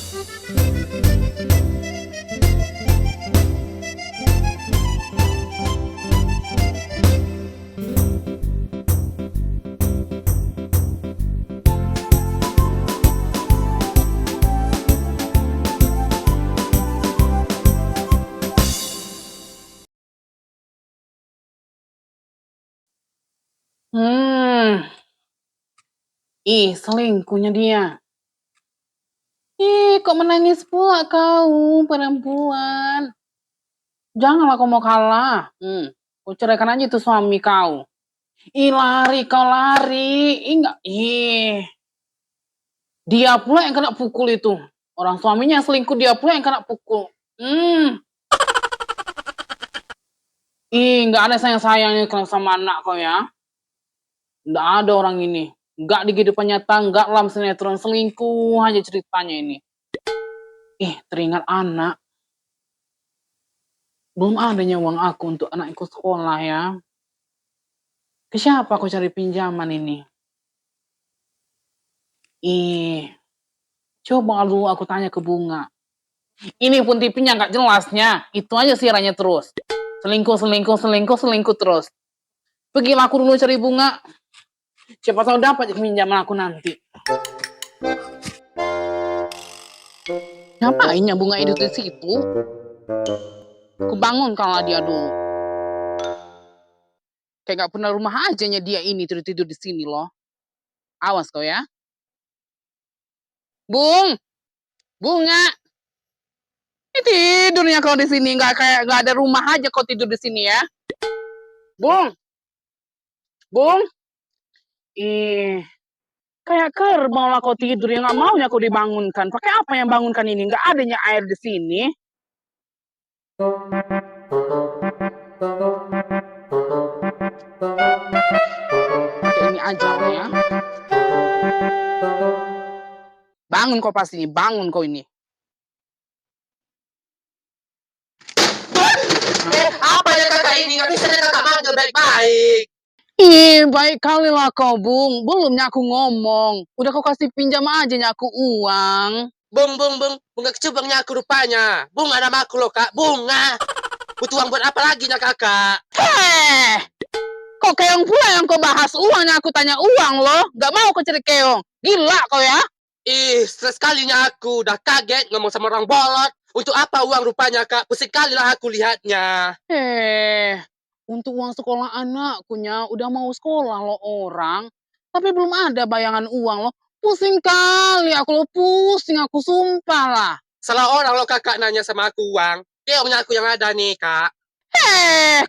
Hmm, selingkuhnya dia. Kok menangis pula kau, perempuan? Janganlah kau mau kalah. Kau ceraikan aja itu suami kau. Lari kau lari. Enggak. Dia pula yang kena pukul itu. Orang suaminya yang selingkuh, dia pula yang kena pukul. Enggak ada sayang-sayangnya kalau sama anak kau ya. Enggak ada orang ini. Enggak di kehidupan nyata, enggak dalam sinetron, selingkuh aja ceritanya ini. Teringat anak. Belum adanya uang aku untuk anakku sekolah ya. Ke siapa aku cari pinjaman ini? Coba dulu aku tanya ke Bunga. Ini pun TV-nya nggak jelasnya. Itu aja siarannya terus. Selingkuh terus. Pergilah aku dulu cari Bunga. Siapa tahu dapat pinjaman aku nanti. Ngapainnya Bunga itu di situ? Aku bangun kalau dia dulu. Kayak nggak pernah rumah ajanya dia ini tidur di sini loh. Awas kau ya. Bunga. Tidurnya kau di sini nggak ada rumah aja kau tidur di sini ya. Bung. Kayak kerbau lah kau tidur yang nggak maunya kau dibangunkan. Pakai apa yang bangunkan ini? Nggak adanya air di sini. Pakai ini aja ya. Bangun kau pasti, bangun kau ini. Apa ya kakak ini? Nggak bisa kakak manggil baik-baik. Baik kali lah kau, Bung. Belumnya aku ngomong. Udah kau kasih pinjam aja aku uang. Bung. Bunga kecubangnya aku rupanya. Bunga nama aku loh, Kak. Bunga. Butuh uang buat apa lagi ya, Kakak? Kok keong pula yang kau bahas uangnya? Aku tanya uang loh. Gak mau kau cari keong. Gila kau ya? Stres kalinya aku. Udah kaget ngomong sama orang bolot. Untuk apa uang rupanya, Kak? Pusing kali lah aku lihatnya. Untuk uang sekolah anakkunya udah mau sekolah lo orang. Tapi belum ada bayangan uang lo. Pusing kali aku lo, pusing aku sumpah lah. Salah orang lo kakak nanya sama aku uang. Keongnya aku yang ada nih, Kak.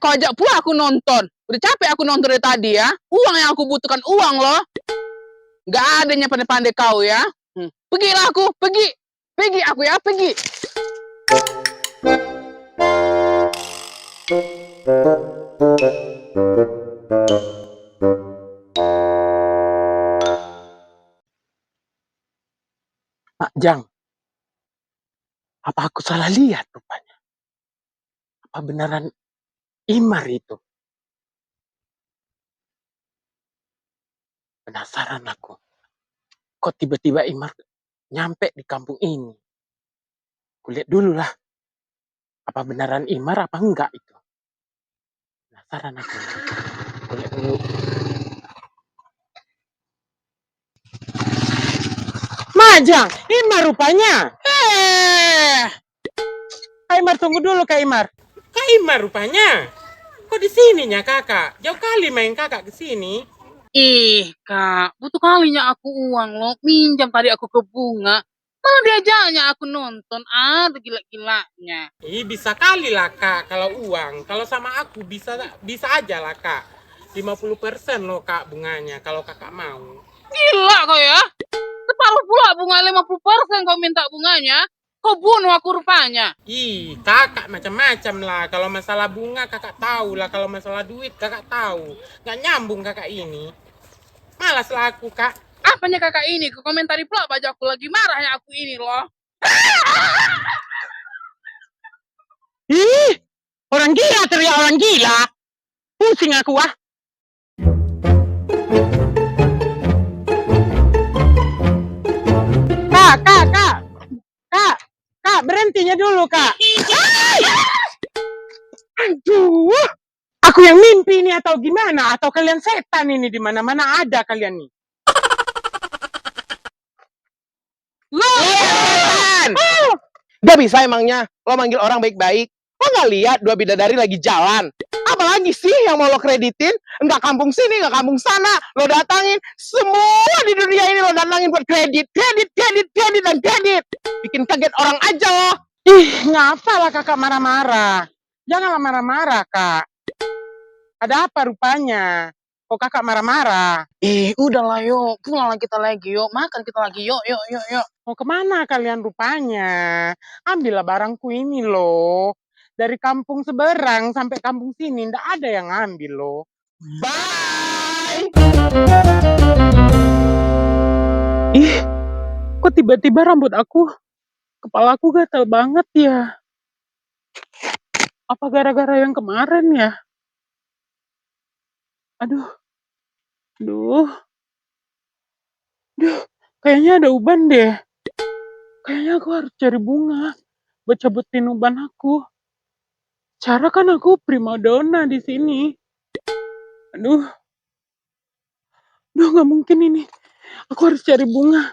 Kau ajak pula aku nonton. Udah capek aku nonton dari tadi ya. Uang yang aku butuhkan uang lo. Gak adanya pandai-pandai kau ya. Pergilah aku, pergi. Pergi aku ya, pergi. Mak Jang, apa aku salah lihat rupanya? Apa beneran Imar itu? Penasaran aku. Kok tiba-tiba Imar nyampe di kampung ini? Kulihat dulu lah. Apa beneran Imar apa enggak itu? Penasaran aku. Kulihat dulu. Majang, Imar rupanya. Kak Imar tunggu dulu Kak Imar. Kak Imar rupanya. Kok di sininya kakak? Jauh kali main kakak ke sini. Kak, butuh kalinya aku uang lo. Minjam tadi aku ke Bunga. Malah diajaknya aku nonton. Ada gila-gilanya. Bisa kali lah kak kalau uang. Kalau sama aku bisa aja lah kak. 50% loh kak bunganya kalau kakak mau. Gila kau ya. Separuh pula bunga 50% kau minta bunganya. Kau bunuh aku rupanya. Kakak macam-macam lah. Kalau masalah bunga kakak tahu lah. Kalau masalah duit kakak tahu. Nggak nyambung kakak ini. Malas lah aku kak. Apanya kakak ini? Kau komentari pula bajaku lagi marahnya aku ini loh. Orang gila teriak orang gila. Pusing aku ah. nantinya dulu, Kak. Aduh, aku yang mimpi ini atau gimana? Atau kalian setan ini di mana-mana ada kalian nih? Setan! Gak bisa emangnya lo manggil orang baik-baik. Lo gak lihat dua bidadari lagi jalan? Apalagi sih yang mau lo kreditin? Enggak kampung sini, enggak kampung sana. Lo datangin semua di dunia ini, lo datangin buat kredit, dan kredit. Bikin kaget orang aja lo. Ih, ngapa lah kakak marah-marah? Janganlah marah-marah, Kak. Ada apa rupanya? Kok kakak marah-marah? Udahlah yuk, pulang kita lagi yuk, makan kita lagi yuk. Mau kemana kalian rupanya? Ambillah barangku ini loh. Dari kampung seberang sampai kampung sini, ndak ada yang ngambil loh. Bye! Ih, kok tiba-tiba rambut aku, kepala aku gatal banget ya? Apa gara-gara yang kemarin ya? Aduh, kayaknya ada uban deh. Kayaknya aku harus cari bunga buat cabutin uban aku. Cara kan aku primadona di sini. Aduh, nggak mungkin ini. Aku harus cari bunga.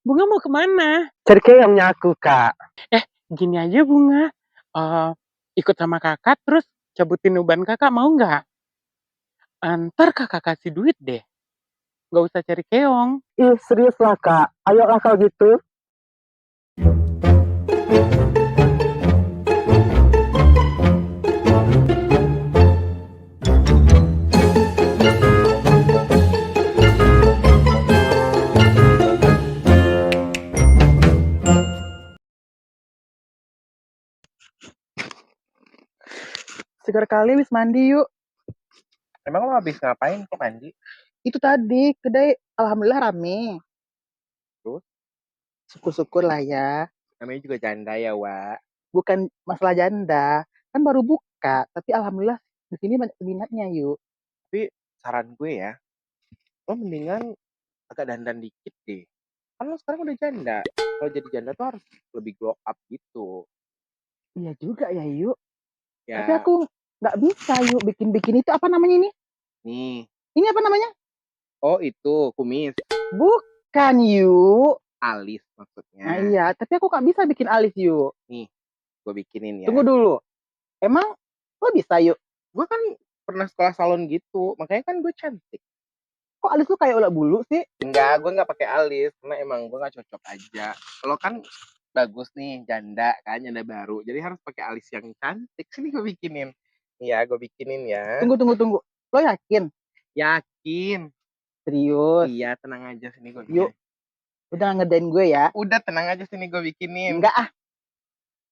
Bunga mau kemana? Cari keongnya aku, Kak. Gini aja Bunga, ikut sama kakak terus cabutin uban kakak mau nggak? Ntar kakak kasih duit deh, nggak usah cari keong. Ih, serius lah, Kak. Ayolah kalau gitu. Segar kali wis mandi yuk. Emang lo habis ngapain kok mandi? Itu tadi kedai alhamdulillah rame. Terus? Syukur-syukur lah ya. Namanya juga janda ya, Wak. Bukan masalah janda, kan baru buka, tapi alhamdulillah di sini banyak peminatnya yuk. Tapi saran gue ya, lo mendingan agak dandan dikit deh. Kan lo sekarang udah janda. Kalau jadi janda tuh harus lebih glow up gitu. Iya juga ya yuk. Ya, Tapi aku nggak bisa yuk bikin itu apa namanya ini? nih. Ini apa namanya? Oh, itu kumis. Bukan yuk. Alis maksudnya. Nah iya, tapi aku nggak bisa bikin alis yuk. Gue bikinin ya. Tunggu dulu. Emang lo bisa yuk? Gue kan pernah sekolah salon gitu, makanya kan gue cantik. Kok alis lu kayak ulat bulu sih? Enggak, gue nggak pakai alis karena emang gue nggak cocok aja. Lo kan bagus nih, janda kan, janda baru. Jadi harus pakai alis yang cantik. Sini gue bikinin. Iya, gue bikinin ya. Tunggu. Lo yakin? Yakin? Serius? Iya, tenang aja sini gue. Yuk. Udah ngedain gue ya? Udah tenang aja sini gue bikinin. Enggak ah.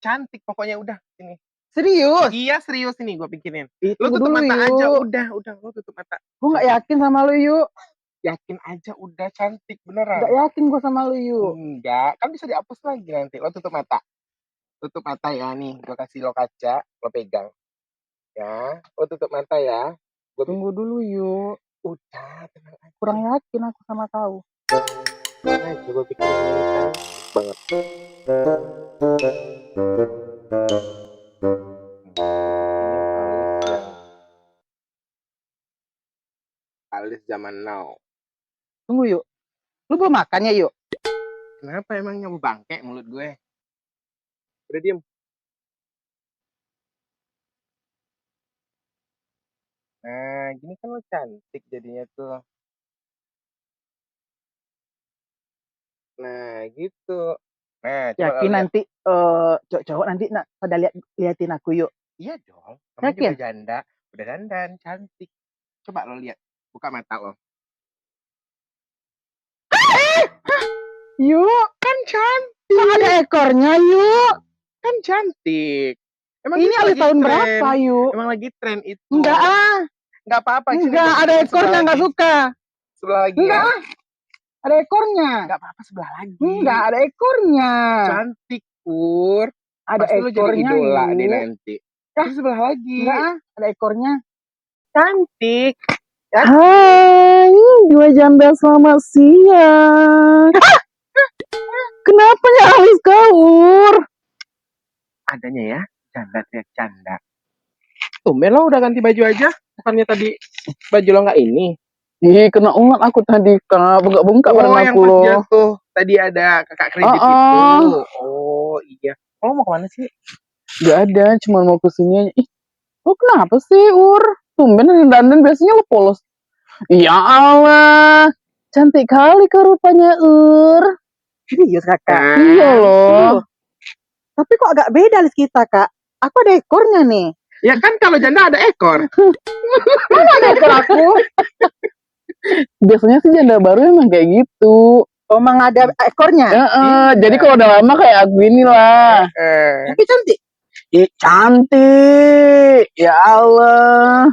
Cantik pokoknya udah sini. Serius? Iya serius ini gue bikinin. Lo Tunggu tutup dulu, mata yuk. aja, udah lo tutup mata. Gue nggak yakin sama lo yuk. Yakin aja udah cantik beneran. Nggak yakin gue sama lo yuk. Enggak, kan bisa dihapus lagi nanti. Lo tutup mata. Tutup mata ya nih, gue kasih lo kaca, lo pegang. Ya, lo tutup mata ya. Tunggu dulu yuk. Udah, tenang aja. Kurang yakin aku sama kau. Tenang aja, gue bikinin ini cantik banget. Alis zaman now. Tunggu yuk. Lu belum makan ya yuk? Kenapa emangnya mau bangke mulut gue? Udah diem. Nah, gini kan lo cantik jadinya tuh. Nah, gitu. Nah, coba Yakin lihat. nanti cowok nanti pada liatin aku yuk. Iya dong. Namanya Yakin? juga janda. Udah dandan, cantik. Coba lo lihat. Buka mata lo. Yuk. Kan cantik. Kok ada ekornya yuk? Kan cantik. Emang Ini itu alis lagi tahun tren. berapa yuk? Emang lagi tren itu. Enggak ah. Enggak apa-apa. Sini Enggak gua ada bikinin ekornya, sebelah enggak lagi. suka. Sebelah lagi Enggak ya. ah. Ada ekornya. Enggak apa-apa sebelah lagi. Enggak ada ekornya. Cantik, Pur. Ada Pasti lu jadi ekornya, idola Yu. deh nanti. Yah, Terus sebelah lagi. Enggak ah, ada ekornya. Cantik. Hai, dua janda selamat siang. Kenapa nyaris kaur? Adanya ya, canda teriak canda. Tumben lo udah ganti baju aja. Bukannya tadi baju lo nggak ini. Ih, kena ulat aku tadi, Kak. Bengkak-bengkak Oh, badan yang aku pas loh. jatuh tadi ada kakak kredit Ah, itu. ah. Oh iya. Lo mau kemana sih? Gak ada, cuma mau kesini aja. Ih, lo kenapa sih, Ur? Tumben dandan biasanya lo polos. Ya Allah, cantik kali kau rupanya, Ur. Serius kakak. Iya loh. Tuh. Tapi kok agak beda alis kita kak. Aku ada ekornya nih. Ya kan kalau janda ada ekor. Mana ada ekor aku? Biasanya sih janda baru emang kayak gitu. Oh, emang ada ekornya. Jadi kalau udah lama kayak aku inilah. Tapi cantik. Ih, cantik. Ya Allah.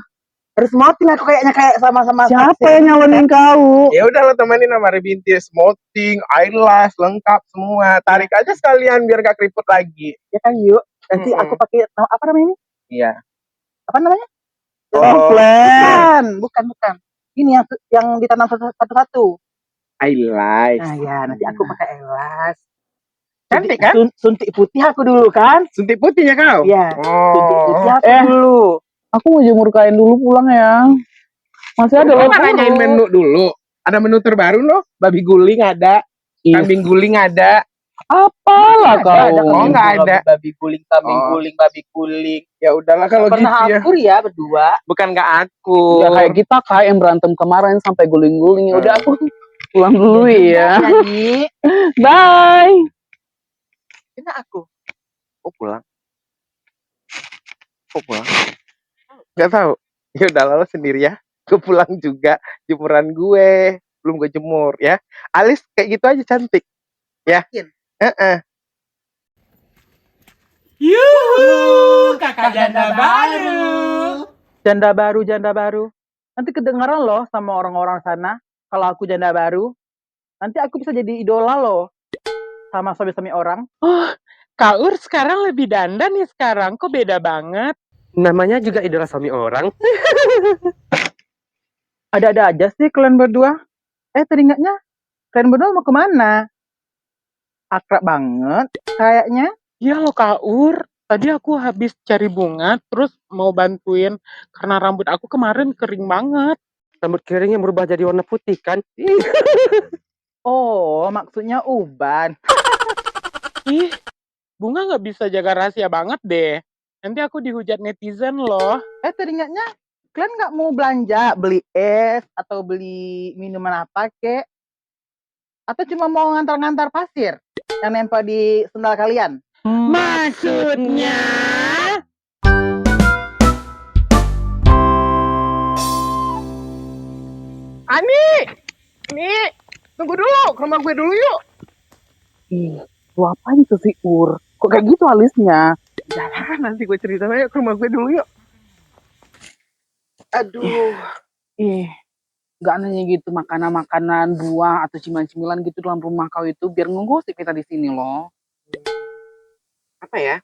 Harus motin aku kayaknya kayak sama-sama. Siapa yang nyalonin kau? Ya udah lo temenin sama Rebintis, smoothing, eyelash, lengkap semua. Tarik aja sekalian biar gak keriput lagi. Ya kan yuk. Nanti aku pakai apa namanya ini? Iya. Apa namanya? Toples. Bukan. Ini yang ditanam satu-satu. Eyelash. Nah ya, nanti aku pakai eyelash. Cantik kan? Suntik putih aku dulu kan? Suntik putihnya kau? Iya. Suntik putih Oh. aku dulu. Aku mau jemur kain dulu pulang ya. Masih ada Lo loh. nggak nanyain menu dulu? Ada menu terbaru loh. Babi guling ada. Kambing guling ada. Apalah kau? Oh, nggak ada. Babi guling, kambing Oh. guling, babi guling. Ya udahlah kalau gitu Pernah ya. akur ya berdua. Bukan nggak aku. Ya kayak kita kayak yang berantem kemarin sampai guling-guling. Ya udah aku pulang dulu ya. Jadi, Bye. ini aku. Kok pulang? Gak tahu. Ya udah lo sendiri ya. Gue pulang juga. Jemuran gue belum gue jemur ya. Alis kayak gitu aja cantik. Ya. Yakin? Yuhu, kakak janda baru. Janda baru. Nanti kedengaran loh sama orang-orang sana. Kalau aku janda baru. Nanti aku bisa jadi idola loh. Sama suami-suami orang. Kaur sekarang lebih dandan nih sekarang. Kok beda banget? Namanya juga idola suami orang. Ada-ada aja sih kalian berdua. Teringatnya kalian berdua mau kemana? Akrab banget kayaknya. Iya loh Kaur. Tadi aku habis cari bunga, terus mau bantuin karena rambut aku kemarin kering banget. Rambut keringnya berubah jadi warna putih kan? Oh, maksudnya uban. Ih, bunga nggak bisa jaga rahasia banget deh. Nanti aku dihujat netizen loh. Teringatnya kalian nggak mau belanja, beli es atau beli minuman apa kek? Atau cuma mau ngantar-ngantar pasir yang nempel di sendal kalian? Maksudnya? Ani, tunggu dulu. Ke rumah gue dulu yuk. Ih, lu apain tuh si Ur? Kok kayak gitu alisnya? Jangan, nanti gue cerita aja ke rumah gue dulu yuk. Aduh. Gak nanya gitu makanan-makanan, buah atau cemilan-cemilan gitu dalam rumah kau itu biar ngegosip kita di sini loh. Apa ya?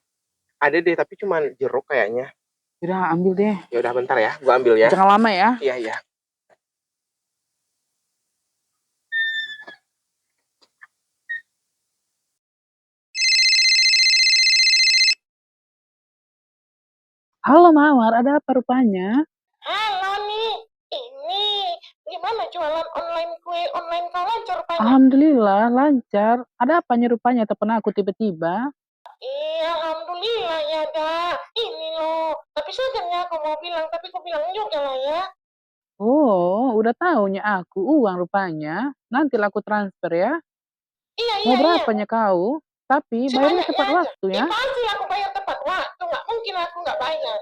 Ada deh, tapi cuma jeruk kayaknya. Udah ambil deh. Ya udah bentar ya, gue ambil ya. Jangan lama ya. Iya. Halo Mawar, ada apa rupanya? Halo nih, ini gimana jualan online kue online kau lancar rupanya? Alhamdulillah lancar. Ada apanya rupanya? Telepon aku tiba-tiba. Iya, alhamdulillah ya dah. Ini loh, tapi sebenarnya aku mau bilang, tapi aku bilang juga lah ya. Oh, udah taunya aku uang rupanya. Nanti aku transfer ya. Iya, Mau iya. berapanya kau? Tapi bayarnya Sebanyak tepat aja. waktu ya. Pasti aku bayar tepat waktu, nggak mungkin aku nggak bayar.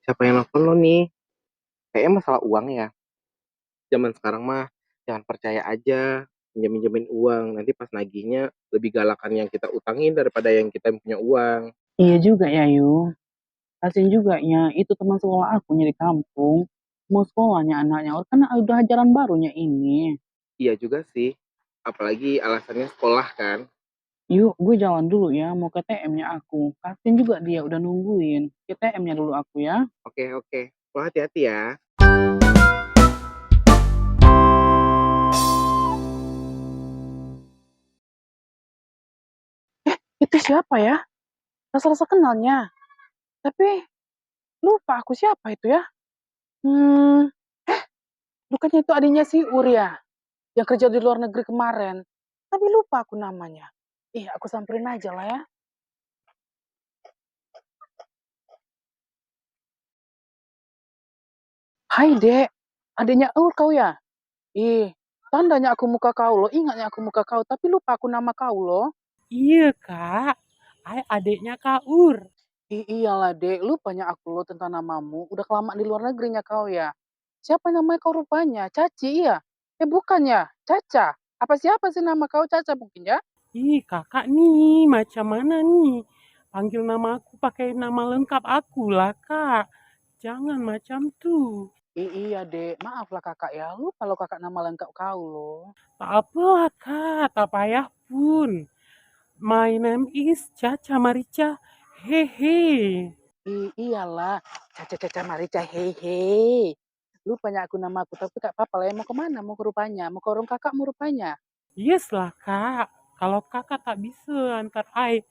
Siapa yang nelfon lo nih? Kayaknya masalah uang ya. Zaman sekarang mah jangan percaya aja minjemin uang. Nanti pas nagihnya lebih galakan yang kita utangin daripada yang kita yang punya uang. Iya juga ya, Yu. Kasian juga ya, itu teman sekolah aku di kampung. Mau sekolahnya anaknya, kan udah ajaran barunya ini. Iya juga sih. Apalagi alasannya sekolah kan. Yuk, gue jalan dulu ya, mau ke TM-nya aku. Kasian juga dia udah nungguin. Ke TM-nya dulu aku ya. Oke, oke. Lo hati-hati ya. Itu siapa ya? Rasa-rasa kenalnya. Tapi lupa aku siapa itu ya. Bukannya itu adiknya si Uria yang kerja di luar negeri kemarin. Tapi lupa aku namanya. Ih, aku samperin aja lah ya. Hai dek, adiknya kau ya? Ih, tandanya aku muka kau loh, ingatnya aku muka kau, tapi lupa aku nama kau loh. Iya kak, adiknya Kak Ur. Iyalah dek, lupanya aku loh tentang namamu. Udah kelamaan di luar negerinya kau ya. Siapa namanya kau rupanya? Caci iya? Bukan ya, Caca. Apa siapa sih nama kau Caca mungkin ya? Ih kakak nih, macam mana nih? Panggil nama aku pakai nama lengkap aku lah kak. Jangan macam tuh. Iya dek, maaf lah kakak ya. Lupa lo kakak nama lengkap kau loh. Tak apalah kak, tak payah pun. My name is Caca Marica. Hehe. Iyalah, Caca Caca Marica hehe. Lupanya aku nama aku, tapi gak apa-apa lah ya. Mau kemana? Mau ke rupanya? Mau ke warung kakak mau rupanya? Yes lah kak. Kalau kakak tak bisa antar I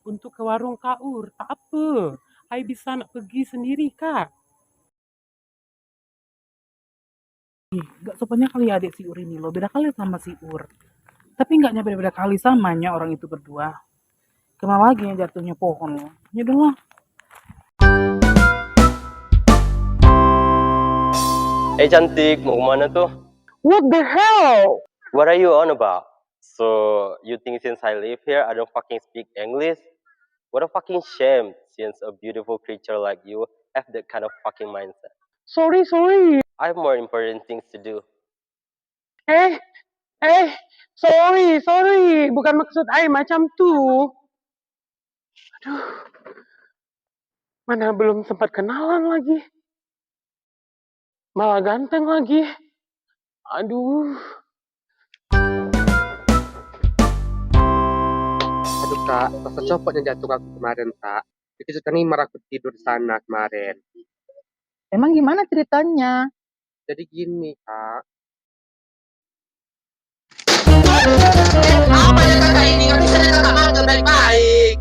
untuk ke warung Kak Ur, tak apa. I bisa nak pergi sendiri kak. Gak sopannya kali ya adik si Ur ini loh. Beda kali sama si Ur. Tapi gak nyampe beda kali samanya orang itu berdua. Kenal lagi yang jatuhnya pohon loh. Ya udah lah. Eh cantik, mau kemana tuh? What the hell? What are you on about? So, you think since I live here, I don't fucking speak English? What a fucking shame, since a beautiful creature like you have that kind of fucking mindset. Sorry. I have more important things to do. Eh, sorry. Bukan maksud I macam tuh. Aduh, mana belum sempat kenalan lagi. Malah ganteng lagi. Aduh. Aduh kak, rasa copot yang jatuh ke aku kemarin kak. Dikejutkan Imar aku tidur di sana kemarin. Emang gimana ceritanya? Jadi gini kak. Apa ya kakak ini? Gak bisa kakak makan baik-baik.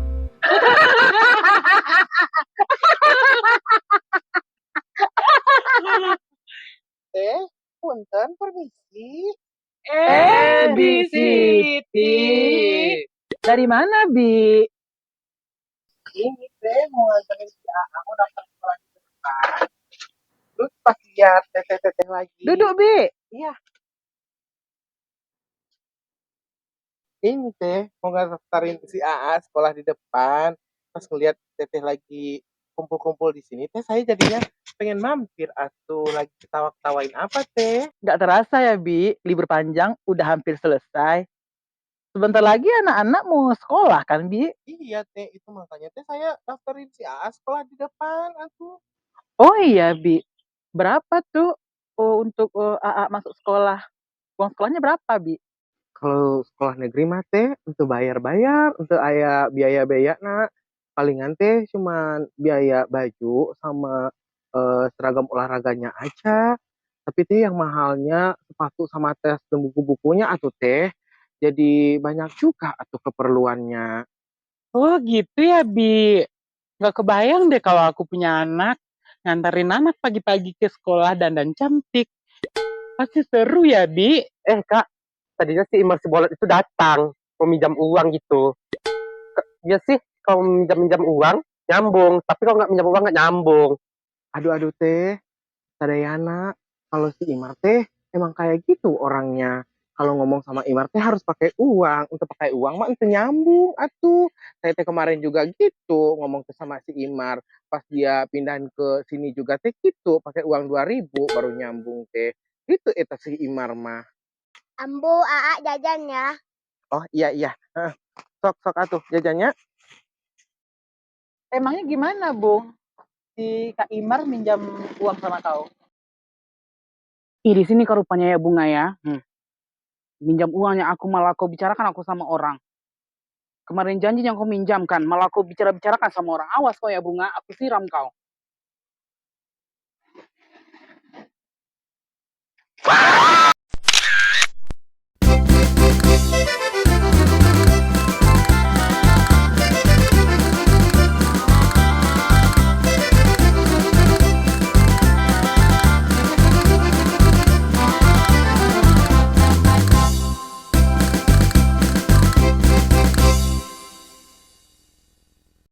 Punten, permisi. ABCD. Dari mana, Bi? Ini teh mau nganterin si AA mau daftar sekolah di depan. Terus pas lihat teteh-teteh lagi. Duduk, Bi. Iya. Ini teh mau daftarin si AA sekolah di depan. Pas ngeliat teteh lagi kumpul-kumpul di sini teh saya jadinya pengen mampir atuh lagi ketawa-ketawain apa teh. Nggak terasa ya, Bi. Libur panjang udah hampir selesai. Sebentar lagi anak-anak mau sekolah kan, Bi? Iya teh itu makanya teh saya daftarin si AA sekolah di depan atuh. Oh iya, Bi. Berapa tuh untuk AA masuk sekolah? Uang sekolahnya berapa, Bi? Kalau sekolah negeri mah teh untuk bayar-bayar, untuk aya biaya-biaya nak palingan teh cuman biaya baju sama seragam olahraganya aja. Tapi teh yang mahalnya sepatu sama tes dan buku-bukunya atuh teh. Jadi banyak juga atuh keperluannya. Oh gitu ya, Bi. Gak kebayang deh kalau aku punya anak. Nganterin anak pagi-pagi ke sekolah dandan cantik. Pasti seru ya, Bi. Kak, tadinya si Imar si Bolot itu datang. Mau minjam uang gitu. Ya sih, kalau minjam uang, nyambung. Tapi kalau nggak minjam uang, nggak nyambung. Aduh teh, sadayana kalau si Imar teh emang kayak gitu orangnya. Kalau ngomong sama Imar teh harus pakai uang. Untuk pakai uang mah itu nyambung atuh. Saya teh kemarin juga gitu ngomong ke sama si Imar. Pas dia pindahan ke sini juga teh gitu, pakai uang 2.000 baru nyambung teh. Itu eta si Imar mah. Ambu, Aa jajan ya. Oh iya. Sok atuh jajannya. Emangnya gimana, Bung? si Kak Imar minjam uang sama kau? Ih, di sini kau rupanya ya Bunga ya. Minjam uangnya aku malah kau bicarakan aku sama orang. Kemarin janji yang kau minjamkan, malah kau bicara-bicarakan sama orang. Awas kau ya Bunga, aku siram kau.